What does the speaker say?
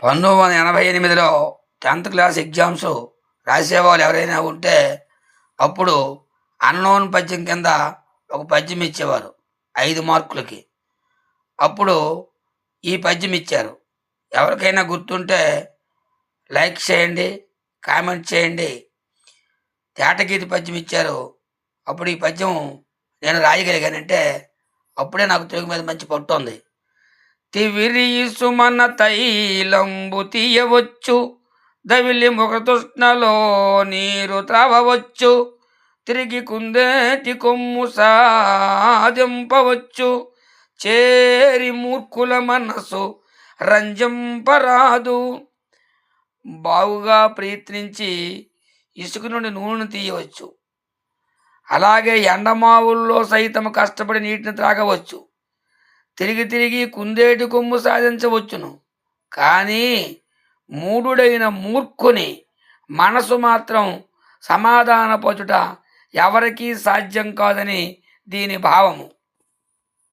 1988లో 10th class exams రాసేవాళ్ళు ఎవరైనా ఉంటే అప్పుడు అన్నోన్ పద్యం కింద ఒక పద్యం ఇచ్చేవారు 5 మార్కులకి. అప్పుడు ఈ పద్యం ఇచ్చారు. ఎవరికైనా గుర్తుంటే లైక్ చేయండి, కామెంట్ చేయండి. తేటగీతి పద్యం ఇచ్చారు. అప్పుడు ఈ పద్యం నేను రాయగలిగానంటే అప్పుడే నాకు తెలుగు మీద మంచి పట్టుంది. తివిరీసుమన తైలంబు తీయవచ్చు, దవిలి ముఖతృష్ణలో నీరు త్రావవచ్చు, తిరిగి కుందేటి కొమ్ము సాధింపవచ్చు, చేరి మూర్ఖుల మనసు రంజింపరాదు. బావుగా ప్రయత్నించి ఇసుక నుండి నూనెను తీయవచ్చు, అలాగే ఎండమావుల్లో సైతం కష్టపడి నీటిని త్రాగవచ్చు, తిరిగి తిరిగి కుందేటి కొమ్ము సాధించవచ్చును. కానీ మూఢుడైన మూర్ఖుని మనసు మాత్రం సమాధానపరచుట ఎవరికీ సాధ్యం కాదని దీని భావము.